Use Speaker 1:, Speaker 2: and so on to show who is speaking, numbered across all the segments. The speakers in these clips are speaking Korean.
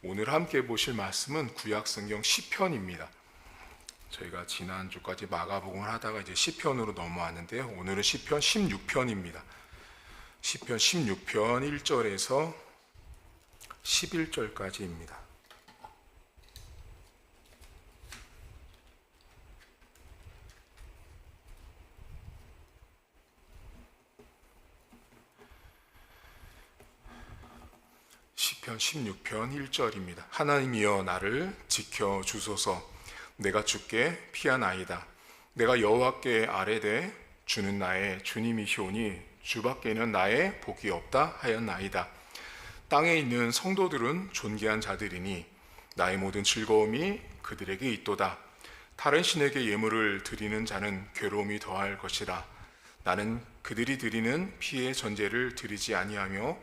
Speaker 1: 오늘 함께 보실 말씀은 구약성경 시편입니다. 저희가 지난주까지 마가복음을 하다가 이제 시편으로 넘어왔는데요. 오늘은 시편 16편입니다. 시편 16편 1절에서 11절까지입니다. 시편 16편 1절입니다. 하나님이여 나를 지켜주소서. 내가 주께 피하나이다. 내가 여호와께 아뢰되 주는 나의 주님이시오니 주밖에는 나의 복이 없다 하였나이다. 땅에 있는 성도들은 존귀한 자들이니 나의 모든 즐거움이 그들에게 있도다. 다른 신에게 예물을 드리는 자는 괴로움이 더할 것이라. 나는 그들이 드리는 피의 전제를 드리지 아니하며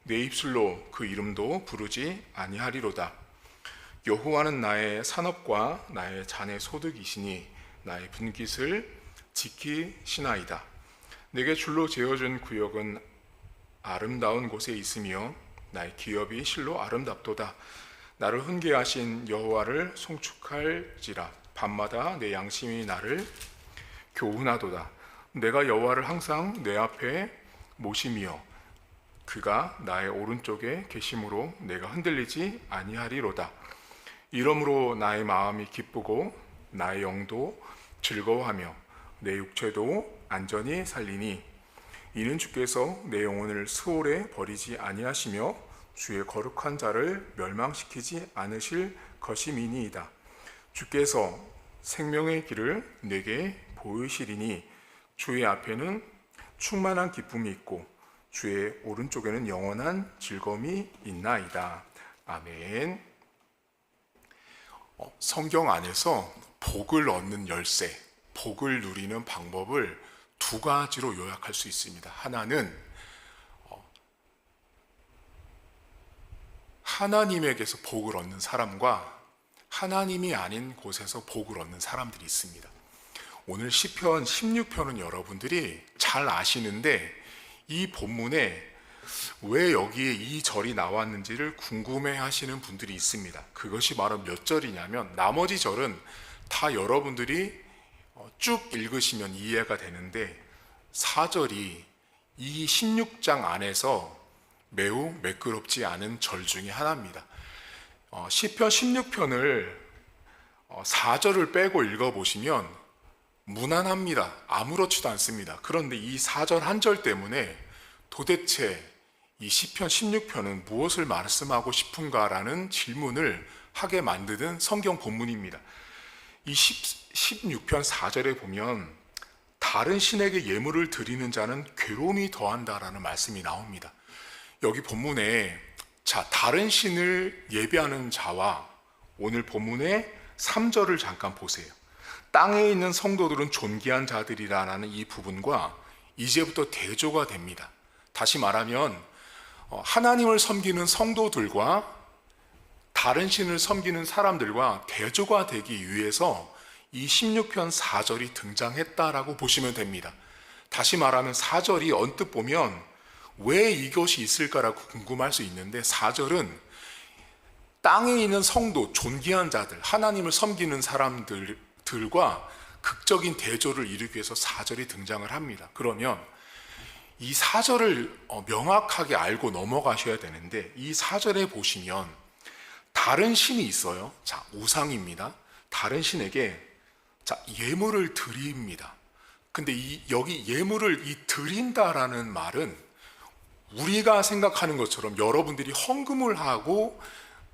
Speaker 1: 내 입술로 그 이름도 부르지 아니하리로다. 여호와는 나의 산업과 나의 잔의 소득이시니 나의 분깃을 지키시나이다. 내게 줄로 재어준 구역은 아름다운 곳에 있으며 나의 기업이 실로 아름답도다. 나를 훈계 하신 여호와를 송축할지라. 밤마다 내 양심이 나를 교훈하도다. 내가 여호와를 항상 내 앞에 모심이여 그가 나의 오른쪽에 계심으로 내가 흔들리지 아니하리로다. 이러므로 나의 마음이 기쁘고 나의 영도 즐거워하며 내 육체도 안전히 살리니 이는 주께서 내 영혼을 스올에 버리지 아니하시며 주의 거룩한 자를 멸망시키지 않으실 것임이니이다. 주께서 생명의 길을 내게 보이시리니 주의 앞에는 충만한 기쁨이 있고 주의 오른쪽에는 영원한 즐거움이 있나이다. 아멘. 성경 안에서 복을 얻는 열쇠, 복을 누리는 방법을 두 가지로 요약할 수 있습니다. 하나는 하나님에게서 복을 얻는 사람과 하나님이 아닌 곳에서 복을 얻는 사람들이 있습니다. 오늘 시편 16편은 여러분들이 잘 아시는데 이 본문에 왜 여기에 이 절이 나왔는지를 궁금해 하시는 분들이 있습니다. 그것이 바로 몇 절이냐면 나머지 절은 다 여러분들이 쭉 읽으시면 이해가 되는데 4절이 이 16장 안에서 매우 매끄럽지 않은 절 중에 하나입니다. 시편 16편을 4절을 빼고 읽어보시면 무난합니다. 아무렇지도 않습니다. 그런데 이 4절 한 절 때문에 도대체 이 시편 16편은 무엇을 말씀하고 싶은가라는 질문을 하게 만드는 성경 본문입니다. 이 16편 4절에 보면 다른 신에게 예물을 드리는 자는 괴로움이 더한다라는 말씀이 나옵니다. 여기 본문에 다른 신을 예배하는 자와 오늘 본문의 3절을 잠깐 보세요. 땅에 있는 성도들은 존귀한 자들이라는 이 부분과 이제부터 대조가 됩니다. 다시 말하면 하나님을 섬기는 성도들과 다른 신을 섬기는 사람들과 대조가 되기 위해서 이 16편 4절이 등장했다라고 보시면 됩니다. 다시 말하면 4절이 언뜻 보면 왜 이것이 있을까라고 궁금할 수 있는데 4절은 땅에 있는 성도, 존귀한 자들, 하나님을 섬기는 사람들과 극적인 대조를 이루기 위해서 4절이 등장을 합니다. 그러면 이 4절을 명확하게 알고 넘어가셔야 되는데 이 4절에 보시면 다른 신이 있어요. 우상입니다. 다른 신에게 예물을 드립니다. 근데 여기 예물을 드린다라는 말은 우리가 생각하는 것처럼 여러분들이 헌금을 하고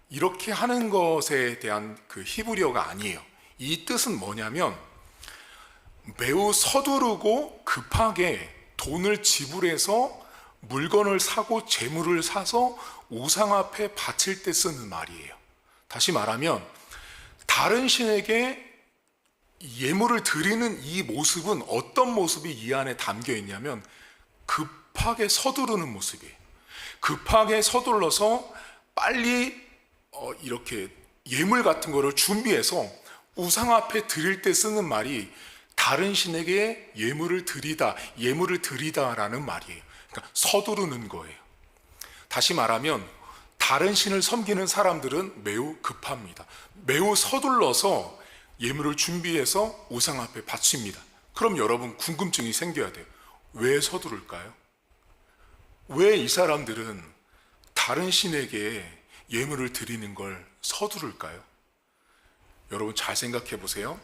Speaker 1: 이렇게 하는 것에 대한 그 히브리어가 아니에요. 이 뜻은 뭐냐면 매우 서두르고 급하게 돈을 지불해서 물건을 사고 재물을 사서 우상 앞에 바칠 때 쓰는 말이에요. 다시 말하면 다른 신에게 예물을 드리는 이 모습은 어떤 모습이 이 안에 담겨 있냐면 급하게 서두르는 모습이에요. 급하게 서둘러서 빨리 이렇게 예물 같은 거를 준비해서 우상 앞에 드릴 때 쓰는 말이 다른 신에게 예물을 드리다라는 말이에요. 그러니까 서두르는 거예요. 다시 말하면 다른 신을 섬기는 사람들은 매우 급합니다. 매우 서둘러서 예물을 준비해서 우상 앞에 바칩니다. 그럼 여러분 궁금증이 생겨야 돼요. 왜 서두를까요? 왜 이 사람들은 다른 신에게 예물을 드리는 걸 서두를까요? 여러분 잘 생각해 보세요.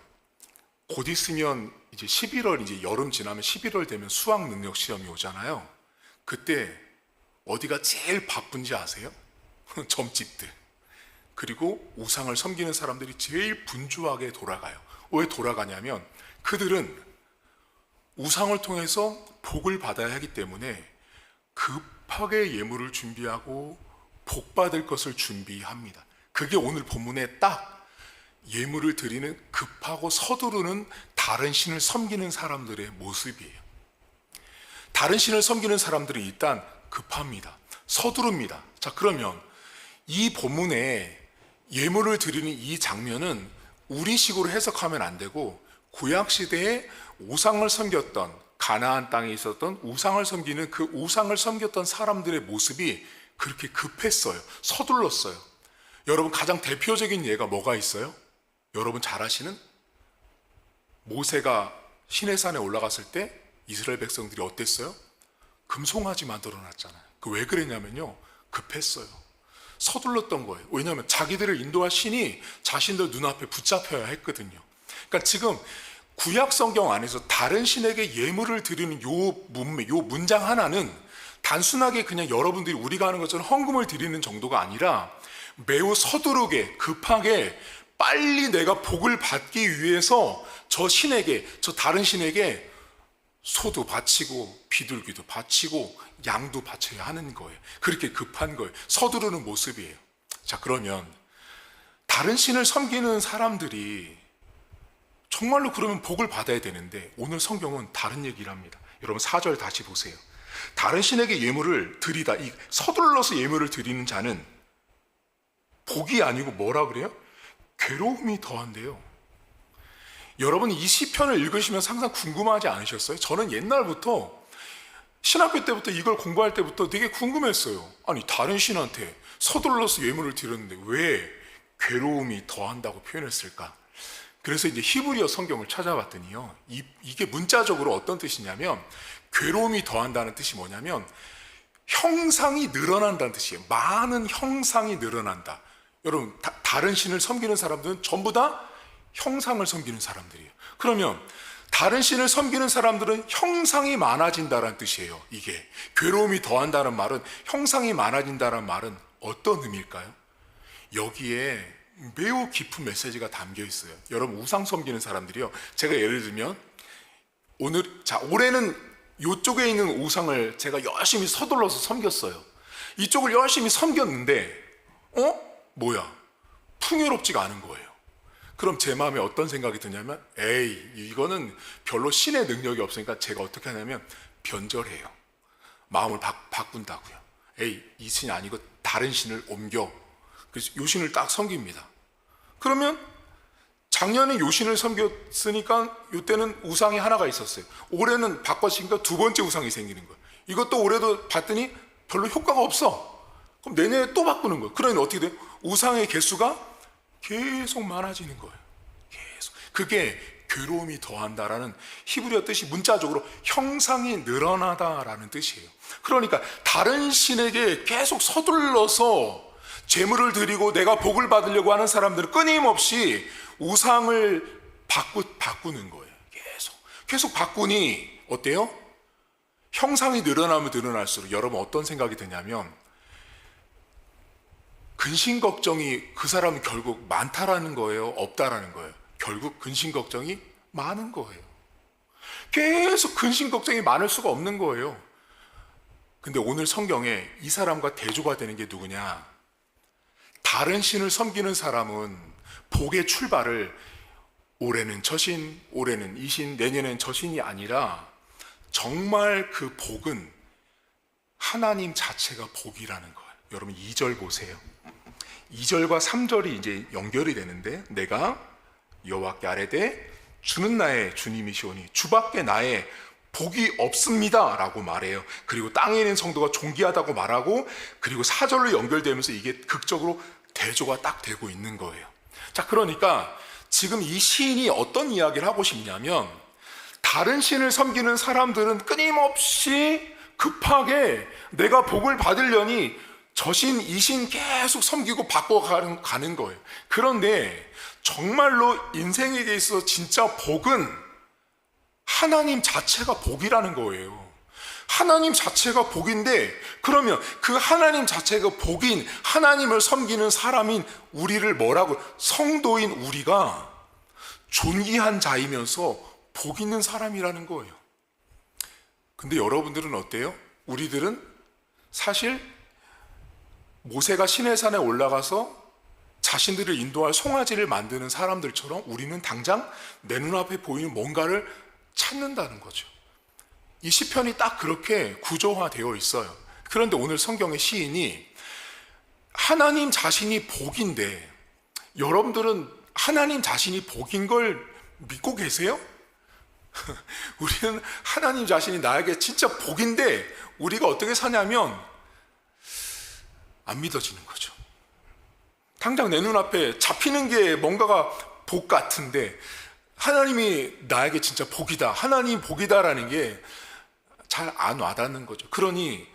Speaker 1: 곧 있으면 이제 11월, 이제 여름 지나면 11월 되면 수학 능력 시험이 오잖아요. 그때 어디가 제일 바쁜지 아세요? 점집들. 그리고 우상을 섬기는 사람들이 제일 분주하게 돌아가요. 왜 돌아가냐면 그들은 우상을 통해서 복을 받아야 하기 때문에 급하게 예물을 준비하고 복 받을 것을 준비합니다. 그게 오늘 본문에 딱 예물을 드리는 급하고 서두르는 다른 신을 섬기는 사람들의 모습이에요. 다른 신을 섬기는 사람들이 일단 급합니다. 서두릅니다. 자, 그러면 이 본문에 예물을 드리는 이 장면은 우리식으로 해석하면 안 되고 구약 시대에 우상을 섬겼던, 가나안 땅에 있었던 우상을 섬기는 그 우상을 섬겼던 사람들의 모습이 그렇게 급했어요. 서둘렀어요. 여러분 가장 대표적인 예가 뭐가 있어요? 여러분 잘 아시는 모세가 시내산에 올라갔을 때 이스라엘 백성들이 어땠어요? 금송아지 만들어 놨잖아요. 그 왜 그랬냐면요, 급했어요. 서둘렀던 거예요. 왜냐하면 자기들을 인도할 신이 자신들 눈앞에 붙잡혀야 했거든요. 그러니까 지금 구약 성경 안에서 다른 신에게 예물을 드리는 요 문장 하나는 단순하게 그냥 여러분들이 우리가 하는 것처럼 헌금을 드리는 정도가 아니라 매우 서두르게 급하게 빨리 내가 복을 받기 위해서 저 신에게, 저 다른 신에게 소도 바치고 비둘기도 바치고 양도 바쳐야 하는 거예요. 그렇게 급한 거예요. 서두르는 모습이에요. 자, 그러면 다른 신을 섬기는 사람들이 정말로 그러면 복을 받아야 되는데 오늘 성경은 다른 얘기를 합니다. 여러분 4절 다시 보세요. 다른 신에게 예물을 드리다, 이 서둘러서 예물을 드리는 자는 복이 아니고 뭐라 그래요? 괴로움이 더한데요. 여러분 이 시편을 읽으시면서 항상 궁금하지 않으셨어요? 저는 옛날부터 신학교 때부터 이걸 공부할 때부터 되게 궁금했어요. 아니 다른 신한테 서둘러서 예물을 드렸는데 왜 괴로움이 더한다고 표현했을까? 그래서 이제 히브리어 성경을 찾아봤더니요, 이게 문자적으로 어떤 뜻이냐면 괴로움이 더한다는 뜻이 뭐냐면 형상이 늘어난다는 뜻이에요. 많은 형상이 늘어난다. 여러분 다른 신을 섬기는 사람들은 전부 다 형상을 섬기는 사람들이에요. 그러면 다른 신을 섬기는 사람들은 형상이 많아진다는 뜻이에요. 이게 괴로움이 더한다는 말은, 형상이 많아진다는 말은 어떤 의미일까요? 여기에 매우 깊은 메시지가 담겨 있어요. 여러분 우상 섬기는 사람들이요, 제가 예를 들면 올해는 이쪽에 있는 우상을 제가 열심히 서둘러서 섬겼어요. 이쪽을 열심히 섬겼는데 뭐야? 풍요롭지가 않은 거예요. 그럼 제 마음에 어떤 생각이 드냐면, 에이, 이거는 별로 신의 능력이 없으니까 제가 어떻게 하냐면 변절해요. 마음을 바꾼다고요. 에이, 이 신이 아니고 다른 신을 옮겨. 그래서 요 신을 딱 섬깁니다. 그러면 작년에 요 신을 섬겼으니까 이때는 우상이 하나가 있었어요. 올해는 바꿔치니까 두 번째 우상이 생기는 거예요. 이것도 올해도 봤더니 별로 효과가 없어. 그럼 내년에 또 바꾸는 거예요. 그러니 어떻게 돼요? 우상의 개수가 계속 많아지는 거예요. 계속. 그게 괴로움이 더한다라는 히브리어 뜻이 문자적으로 형상이 늘어나다라는 뜻이에요. 그러니까 다른 신에게 계속 서둘러서 제물을 드리고 내가 복을 받으려고 하는 사람들은 끊임없이 우상을 바꾸는 거예요. 계속 바꾸니 어때요? 형상이 늘어나면 늘어날수록 여러분 어떤 생각이 드냐면, 근심 걱정이 그 사람은 결국 많다라는 거예요? 없다라는 거예요? 결국 근심 걱정이 많은 거예요. 계속 근심 걱정이 많을 수가 없는 거예요. 근데 오늘 성경에 이 사람과 대조가 되는 게 누구냐? 다른 신을 섬기는 사람은 복의 출발을 올해는 저 신, 올해는 이 신, 내년엔 저 신이 아니라 정말 그 복은 하나님 자체가 복이라는 거예요. 여러분 2절 보세요. 2절과 3절이 이제 연결이 되는데, 내가 여호와께 아뢰되 주는 나의 주님이시오니 주밖에 나의 복이 없습니다 라고 말해요. 그리고 땅에 있는 성도가 존귀하다고 말하고, 그리고 사절로 연결되면서 이게 극적으로 대조가 딱 되고 있는 거예요. 자, 그러니까 지금 이 시인이 어떤 이야기를 하고 싶냐면, 다른 신을 섬기는 사람들은 끊임없이 급하게 내가 복을 받으려니 저 신, 이 신 계속 섬기고 바꿔가는 거예요. 그런데 정말로 인생에 있어서 진짜 복은 하나님 자체가 복이라는 거예요. 하나님 자체가 복인데, 그러면 그 하나님 자체가 복인 하나님을 섬기는 사람인 우리를 뭐라고, 성도인 우리가 존귀한 자이면서 복 있는 사람이라는 거예요. 근데 여러분들은 어때요? 우리들은 사실 모세가 시내산에 올라가서 자신들을 인도할 송아지를 만드는 사람들처럼 우리는 당장 내 눈앞에 보이는 뭔가를 찾는다는 거죠. 이 시편이 딱 그렇게 구조화되어 있어요. 그런데 오늘 성경의 시인이 하나님 자신이 복인데, 여러분들은 하나님 자신이 복인 걸 믿고 계세요? 우리는 하나님 자신이 나에게 진짜 복인데 우리가 어떻게 사냐면 안 믿어지는 거죠. 당장 내 눈앞에 잡히는 게 뭔가가 복 같은데, 하나님이 나에게 진짜 복이다, 하나님 복이다라는 게 잘 안 와닿는 거죠. 그러니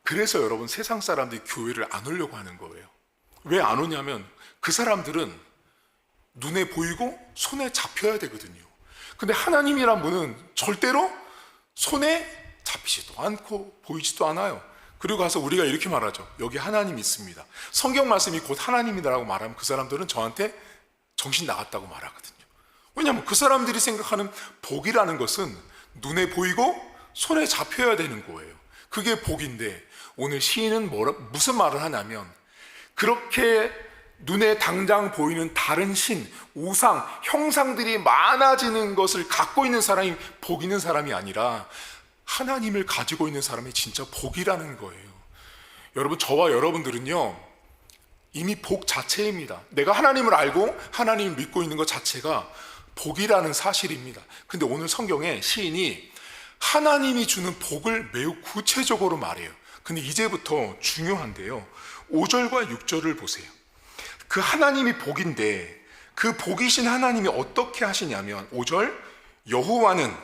Speaker 1: 그래서 여러분, 세상 사람들이 교회를 안 오려고 하는 거예요. 왜 안 오냐면 그 사람들은 눈에 보이고 손에 잡혀야 되거든요. 근데 하나님이란 분은 절대로 손에 잡히지도 않고 보이지도 않아요. 그리고 가서 우리가 이렇게 말하죠. 여기 하나님 있습니다. 성경 말씀이 곧 하나님이라고 말하면 그 사람들은 저한테 정신 나갔다고 말하거든요. 왜냐하면 그 사람들이 생각하는 복이라는 것은 눈에 보이고 손에 잡혀야 되는 거예요. 그게 복인데, 오늘 시인은 무슨 말을 하냐면, 그렇게 눈에 당장 보이는 다른 신, 우상, 형상들이 많아지는 것을 갖고 있는 사람이 복 있는 사람이 아니라 하나님을 가지고 있는 사람이 진짜 복이라는 거예요. 여러분, 저와 여러분들은요 이미 복 자체입니다. 내가 하나님을 알고 하나님을 믿고 있는 것 자체가 복이라는 사실입니다. 근데 오늘 성경에 시인이 하나님이 주는 복을 매우 구체적으로 말해요. 근데 이제부터 중요한데요, 5절과 6절을 보세요. 그 하나님이 복인데 그 복이신 하나님이 어떻게 하시냐면, 5절, 여호와는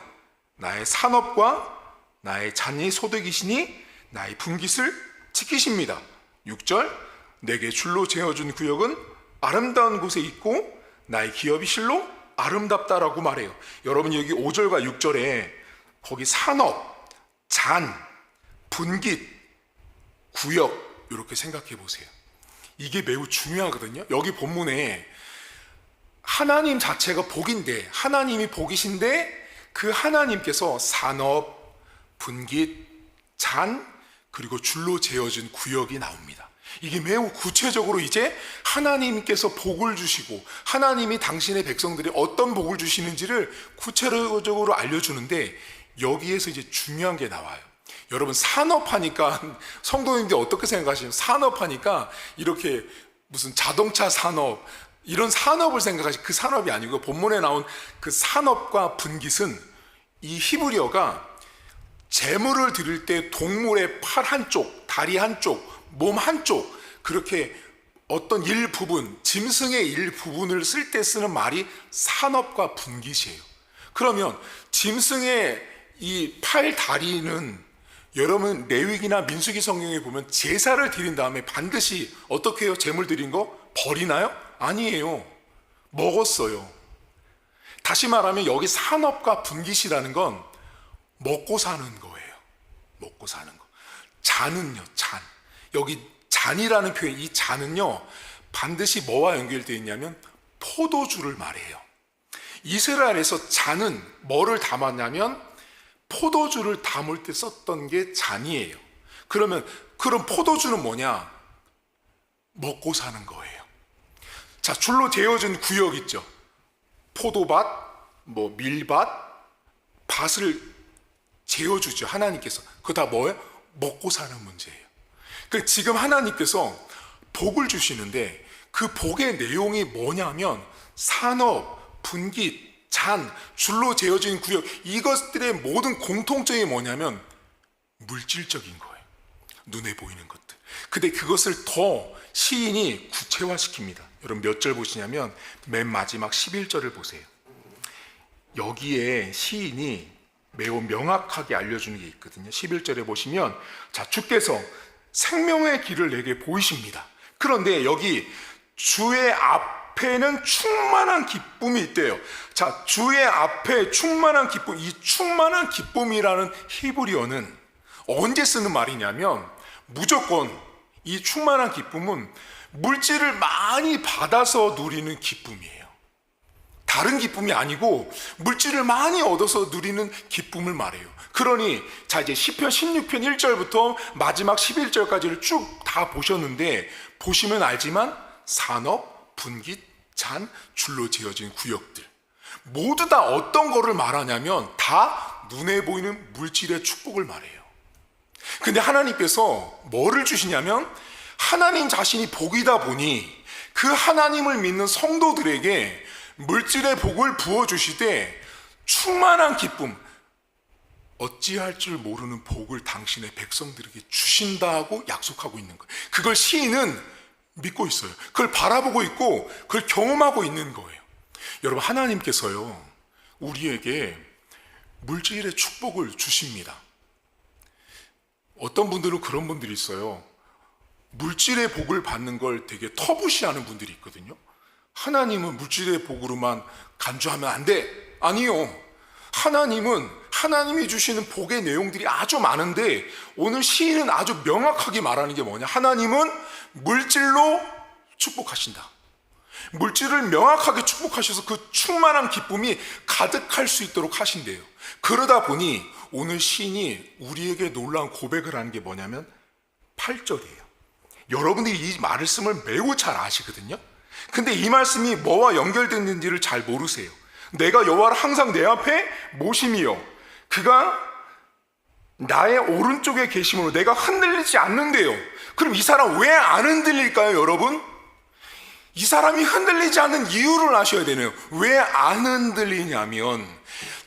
Speaker 1: 나의 산업과 나의 잔의 소득이시니 나의 분깃을 지키십니다. 6절, 내게 줄로 재어준 구역은 아름다운 곳에 있고 나의 기업이 실로 아름답다라고 말해요. 여러분, 여기 5절과 6절에 거기 산업, 잔, 분깃, 구역 이렇게 생각해 보세요. 이게 매우 중요하거든요. 여기 본문에 하나님 자체가 복인데, 하나님이 복이신데 그 하나님께서 산업, 분깃, 잔, 그리고 줄로 재어진 구역이 나옵니다. 이게 매우 구체적으로 이제 하나님께서 복을 주시고 하나님이 당신의 백성들이 어떤 복을 주시는지를 구체적으로 알려주는데, 여기에서 이제 중요한 게 나와요. 여러분, 산업하니까 성도님들이 어떻게 생각하시면, 산업하니까 이렇게 무슨 자동차 산업 이런 산업을 생각하시, 그 산업이 아니고 본문에 나온 그 산업과 분깃은 이 히브리어가 제물을 드릴 때 동물의 팔 한쪽, 다리 한쪽, 몸 한쪽, 그렇게 어떤 일부분, 짐승의 일부분을 쓸 때 쓰는 말이 산업과 분깃이에요. 그러면 짐승의 이 팔, 다리는 여러분 레위기나 민수기 성경에 보면 제사를 드린 다음에 반드시 어떻게 해요? 제물 드린 거 버리나요? 아니에요. 먹었어요. 다시 말하면 여기 산업과 분깃이라는 건 먹고 사는 거예요. 먹고 사는 거. 잔은요, 잔. 여기 잔이라는 표현, 이 잔은요 반드시 뭐와 연결되어 있냐면 포도주를 말해요. 이스라엘에서 잔은 뭐를 담았냐면 포도주를 담을 때 썼던 게 잔이에요. 그러면 그런 포도주는 뭐냐? 먹고 사는 거예요. 자, 줄로 재어진 구역 있죠. 포도밭, 뭐 밀밭, 밭을 재어주죠. 하나님께서. 그거 다 뭐예요? 먹고 사는 문제예요. 그러니까 지금 하나님께서 복을 주시는데 그 복의 내용이 뭐냐면 산업, 분깃, 잔, 줄로 재어진 구역, 이것들의 모든 공통점이 뭐냐면 물질적인 거예요. 눈에 보이는 것들. 근데 그것을 더 시인이 구체화시킵니다. 여러분 몇 절 보시냐면 맨 마지막 11절을 보세요. 여기에 시인이 매우 명확하게 알려주는 게 있거든요. 11절에 보시면, 자, 주께서 생명의 길을 내게 보이십니다. 그런데 여기 주의 앞에는 충만한 기쁨이 있대요. 자, 주의 앞에 충만한 기쁨, 이 충만한 기쁨이라는 히브리어는 언제 쓰는 말이냐면, 무조건 이 충만한 기쁨은 물질을 많이 받아서 누리는 기쁨이에요. 다른 기쁨이 아니고 물질을 많이 얻어서 누리는 기쁨을 말해요. 그러니 자, 이제 시편 16편 1절부터 마지막 11절까지를 쭉 다 보셨는데, 보시면 알지만 산업, 분깃, 잔, 줄로 지어진 구역들 모두 다 어떤 거를 말하냐면 다 눈에 보이는 물질의 축복을 말해요. 근데 하나님께서 뭐를 주시냐면, 하나님 자신이 복이다 보니 그 하나님을 믿는 성도들에게 물질의 복을 부어주시되 충만한 기쁨, 어찌할 줄 모르는 복을 당신의 백성들에게 주신다고 약속하고 있는 거예요. 그걸 시인은 믿고 있어요. 그걸 바라보고 있고 그걸 경험하고 있는 거예요. 여러분, 하나님께서요 우리에게 물질의 축복을 주십니다. 어떤 분들은 그런 분들이 있어요. 물질의 복을 받는 걸 되게 터부시하는 분들이 있거든요. 하나님은 물질의 복으로만 간주하면 안 돼. 아니요. 하나님은 하나님이 주시는 복의 내용들이 아주 많은데, 오늘 시인은 아주 명확하게 말하는 게 뭐냐? 하나님은 물질로 축복하신다. 물질을 명확하게 축복하셔서 그 충만한 기쁨이 가득할 수 있도록 하신대요. 그러다 보니 오늘 시인이 우리에게 놀라운 고백을 하는 게 뭐냐면 8절이에요. 여러분들이 이 말씀을 매우 잘 아시거든요. 근데 이 말씀이 뭐와 연결됐는지를 잘 모르세요. 내가 여호와를 항상 내 앞에 모심이요, 그가 나의 오른쪽에 계심으로 내가 흔들리지 않는데요. 그럼 이 사람 왜 안 흔들릴까요, 여러분? 이 사람이 흔들리지 않는 이유를 아셔야 되네요. 왜 안 흔들리냐면,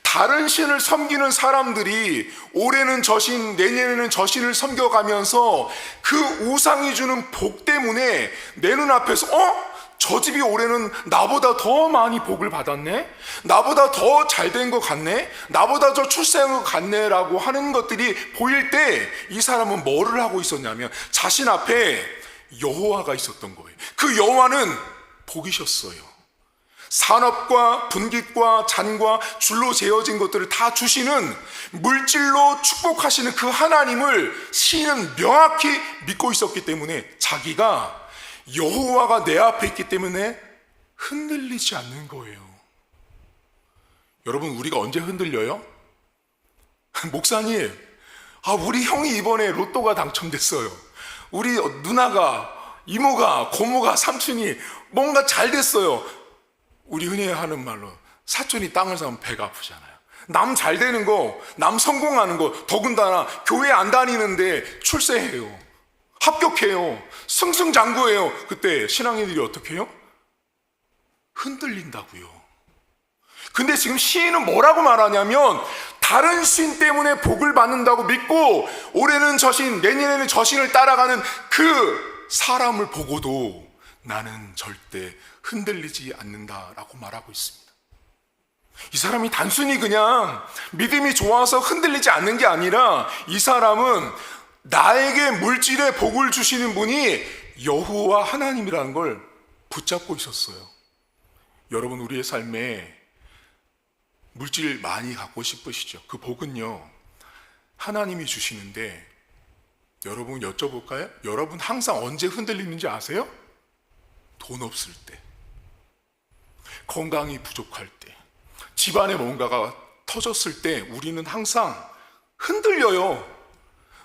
Speaker 1: 다른 신을 섬기는 사람들이 올해는 저 신, 내년에는 저 신을 섬겨가면서 그 우상이 주는 복 때문에 내 눈앞에서 저 집이 올해는 나보다 더 많이 복을 받았네? 나보다 더 잘된 것 같네? 나보다 더 출세한 것 같네? 라고 하는 것들이 보일 때 이 사람은 뭐를 하고 있었냐면 자신 앞에 여호와가 있었던 거예요. 그 여호와는 복이셨어요. 산업과 분깃과 잔과 줄로 재어진 것들을 다 주시는, 물질로 축복하시는 그 하나님을 시인은 명확히 믿고 있었기 때문에 자기가 여호와가 내 앞에 있기 때문에 흔들리지 않는 거예요. 여러분, 우리가 언제 흔들려요? 목사님, 우리 형이 이번에 로또가 당첨됐어요. 우리 누나가, 이모가, 고모가, 삼촌이 뭔가 잘 됐어요. 우리 흔히 하는 말로 사촌이 땅을 사면 배가 아프잖아요. 남 잘 되는 거, 남 성공하는 거, 더군다나 교회 안 다니는데 출세해요, 합격해요, 승승장구해요. 그때 신앙인들이 어떻게 해요? 흔들린다고요. 근데 지금 시인은 뭐라고 말하냐면, 다른 신 때문에 복을 받는다고 믿고 올해는 저 신, 내년에는 저 신을 따라가는 그 사람을 보고도 나는 절대 흔들리지 않는다라고 말하고 있습니다. 이 사람이 단순히 그냥 믿음이 좋아서 흔들리지 않는 게 아니라, 이 사람은 나에게 물질의 복을 주시는 분이 여호와 하나님이라는 걸 붙잡고 있었어요. 여러분, 우리의 삶에 물질 많이 갖고 싶으시죠? 그 복은요 하나님이 주시는데, 여러분 여쭤볼까요? 여러분 항상 언제 흔들리는지 아세요? 돈 없을 때, 건강이 부족할 때, 집안에 뭔가가 터졌을 때 우리는 항상 흔들려요.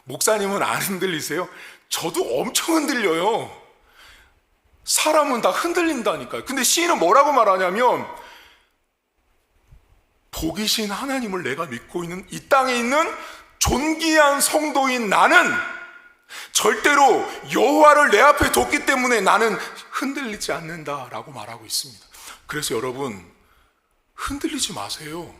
Speaker 1: 목사님은 안 흔들리세요? 저도 엄청 흔들려요. 사람은 다 흔들린다니까요. 근데 시인은 뭐라고 말하냐면, 복이신 하나님을 내가 믿고 있는 이 땅에 있는 존귀한 성도인 나는 절대로 여호와를 내 앞에 뒀기 때문에 나는 흔들리지 않는다라고 말하고 있습니다. 그래서 여러분, 흔들리지 마세요.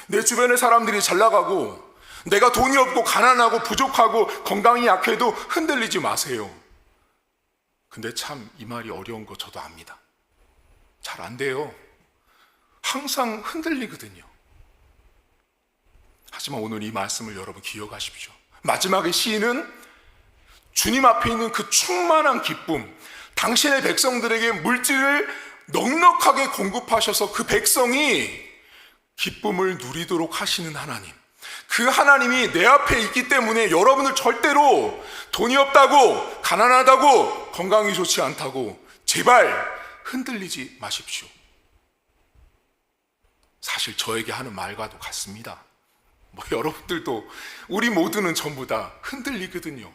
Speaker 1: 내 주변의 사람들이 잘 나가고 내가 돈이 없고 가난하고 부족하고 건강이 약해도 흔들리지 마세요. 근데 참 이 말이 어려운 거 저도 압니다. 잘 안 돼요. 항상 흔들리거든요. 하지만 오늘 이 말씀을 여러분 기억하십시오. 마지막에 시인은 주님 앞에 있는 그 충만한 기쁨, 당신의 백성들에게 물질을 넉넉하게 공급하셔서 그 백성이 기쁨을 누리도록 하시는 하나님, 그 하나님이 내 앞에 있기 때문에 여러분을 절대로 돈이 없다고, 가난하다고, 건강이 좋지 않다고 제발 흔들리지 마십시오. 사실 저에게 하는 말과도 같습니다. 여러분들도, 우리 모두는 전부 다 흔들리거든요.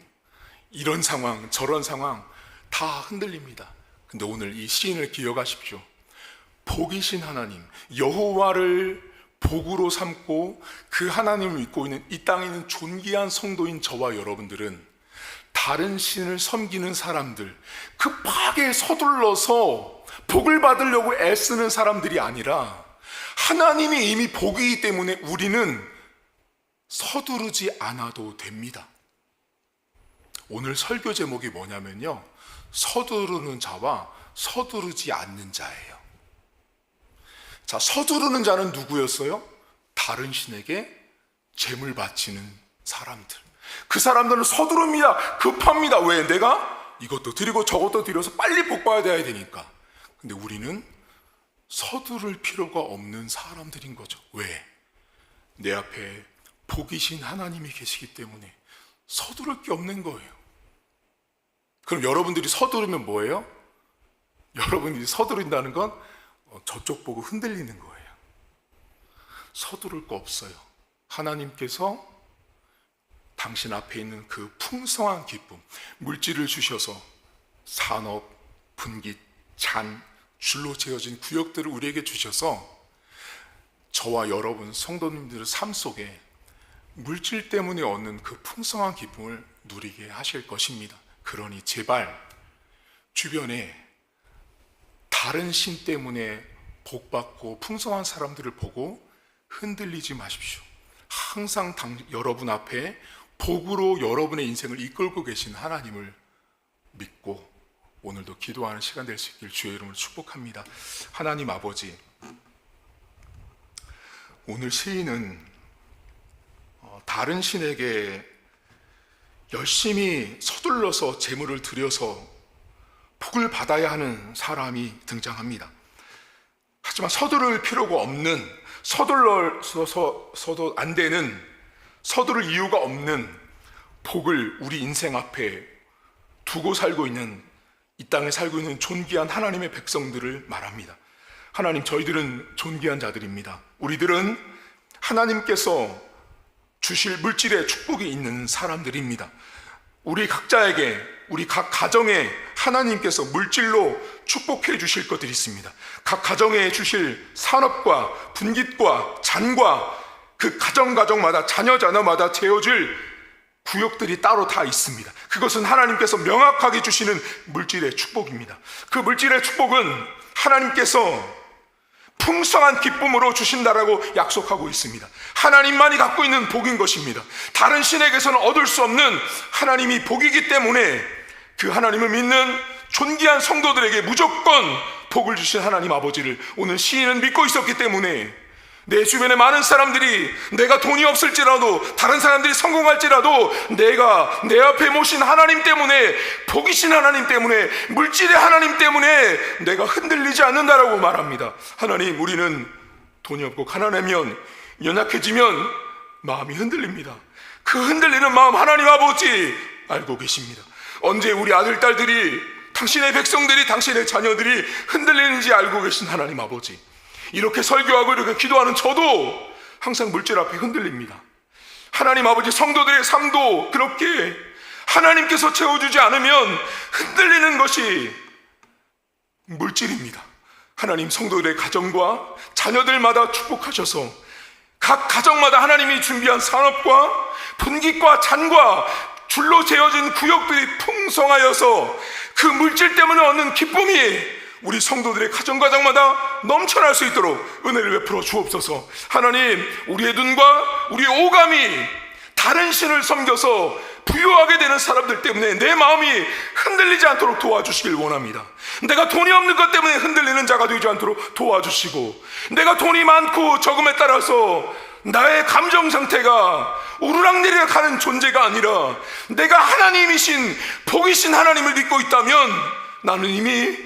Speaker 1: 이런 상황 저런 상황 다 흔들립니다. 근데 오늘 이 시인을 기억하십시오. 복이신 하나님 여호와를 복으로 삼고 그 하나님을 믿고 있는 이 땅에 있는 존귀한 성도인 저와 여러분들은 다른 신을 섬기는 사람들, 급하게 서둘러서 복을 받으려고 애쓰는 사람들이 아니라 하나님이 이미 복이기 때문에 우리는 서두르지 않아도 됩니다. 오늘 설교 제목이 뭐냐면요, 서두르는 자와 서두르지 않는 자예요. 자, 서두르는 자는 누구였어요? 다른 신에게 제물 바치는 사람들. 그 사람들은 서두릅니다. 급합니다. 왜? 내가 이것도 드리고 저것도 드려서 빨리 복 받아야 되니까. 근데 우리는 서두를 필요가 없는 사람들인 거죠. 왜? 내 앞에 복이신 하나님이 계시기 때문에 서두를 게 없는 거예요. 그럼 여러분들이 서두르면 뭐예요? 여러분들이 서두른다는 건 저쪽 보고 흔들리는 거예요. 서두를 거 없어요. 하나님께서 당신 앞에 있는 그 풍성한 기쁨, 물질을 주셔서 산업, 분깃, 잔, 줄로 재어진 구역들을 우리에게 주셔서 저와 여러분 성도님들의 삶 속에 물질 때문에 얻는 그 풍성한 기쁨을 누리게 하실 것입니다. 그러니 제발 주변에 다른 신 때문에 복받고 풍성한 사람들을 보고 흔들리지 마십시오. 항상 여러분 앞에 복으로 여러분의 인생을 이끌고 계신 하나님을 믿고 오늘도 기도하는 시간 될 수 있길 주의 이름으로 축복합니다. 하나님 아버지, 오늘 시인은 다른 신에게 열심히 서둘러서 제물을 드려서 복을 받아야 하는 사람이 등장합니다. 하지만 서두를 필요가 없는, 서둘러서도 안 되는, 서두를 이유가 없는 복을 우리 인생 앞에 두고 살고 있는, 이 땅에 살고 있는 존귀한 하나님의 백성들을 말합니다. 하나님, 저희들은 존귀한 자들입니다. 우리들은 하나님께서 주실 물질의 축복이 있는 사람들입니다. 우리 각자에게, 우리 각 가정에 하나님께서 물질로 축복해 주실 것들이 있습니다. 각 가정에 주실 산업과 분깃과 잔과 그 가정마다 자녀마다 재어줄 구역들이 따로 다 있습니다. 그것은 하나님께서 명확하게 주시는 물질의 축복입니다. 그 물질의 축복은 하나님께서 풍성한 기쁨으로 주신다라고 약속하고 있습니다. 하나님만이 갖고 있는 복인 것입니다. 다른 신에게서는 얻을 수 없는 하나님이 복이기 때문에 그 하나님을 믿는 존귀한 성도들에게 무조건 복을 주신 하나님 아버지를 오늘 시인은 믿고 있었기 때문에 내 주변에 많은 사람들이 내가 돈이 없을지라도, 다른 사람들이 성공할지라도 내가 내 앞에 모신 하나님 때문에, 복이신 하나님 때문에, 물질의 하나님 때문에 내가 흔들리지 않는다라고 말합니다. 하나님, 우리는 돈이 없고 가난하면, 연약해지면 마음이 흔들립니다. 그 흔들리는 마음 하나님 아버지 알고 계십니다. 언제 우리 아들, 딸들이, 당신의 백성들이, 당신의 자녀들이 흔들리는지 알고 계신 하나님 아버지, 이렇게 설교하고 이렇게 기도하는 저도 항상 물질 앞에 흔들립니다. 하나님 아버지, 성도들의 삶도 그렇게 하나님께서 채워주지 않으면 흔들리는 것이 물질입니다. 하나님, 성도들의 가정과 자녀들마다 축복하셔서 각 가정마다 하나님이 준비한 산업과 분깃과 잔과 줄로 재어진 구역들이 풍성하여서 그 물질 때문에 얻는 기쁨이
Speaker 2: 우리 성도들의 가정가정마다 넘쳐날 수 있도록 은혜를 베풀어 주옵소서. 하나님, 우리의 눈과 우리의 오감이 다른 신을 섬겨서 부유하게 되는 사람들 때문에 내 마음이 흔들리지 않도록 도와주시길 원합니다. 내가 돈이 없는 것 때문에 흔들리는 자가 되지 않도록 도와주시고, 내가 돈이 많고 적음에 따라서 나의 감정 상태가 우르락내리락 하는 존재가 아니라 내가 하나님이신 복이신 하나님을 믿고 있다면 나는 이미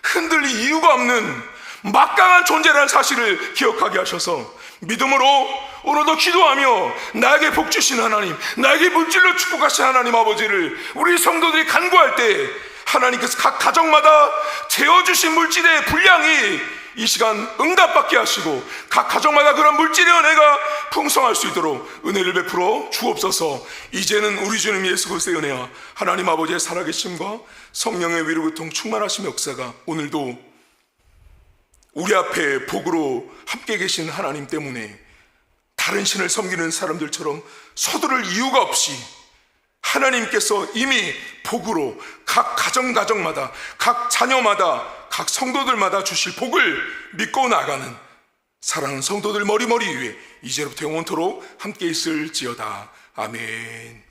Speaker 2: 흔들릴 이유가 없는 막강한 존재라는 사실을 기억하게 하셔서 믿음으로 오늘도 기도하며 나에게 복 주신 하나님, 나에게 물질로 축복하신 하나님 아버지를 우리 성도들이 간구할 때 하나님께서 각 가정마다 재어주신 물질의 분량이 이 시간 응답받게 하시고 각 가정마다 그런 물질의 은혜가 풍성할 수 있도록 은혜를 베풀어 주옵소서. 이제는 우리 주님 예수 그리스도의 은혜와 하나님 아버지의 살아계심과 성령의 위로 교통 충만하신 역사가 오늘도 우리 앞에 복으로 함께 계신 하나님 때문에 다른 신을 섬기는 사람들처럼 서두를 이유가 없이 하나님께서 이미 복으로 각 가정마다 각 자녀마다 각 성도들마다 주실 복을 믿고 나가는 사랑하는 성도들 머리머리 위에 이제부터 영원토록 함께 있을지어다. 아멘.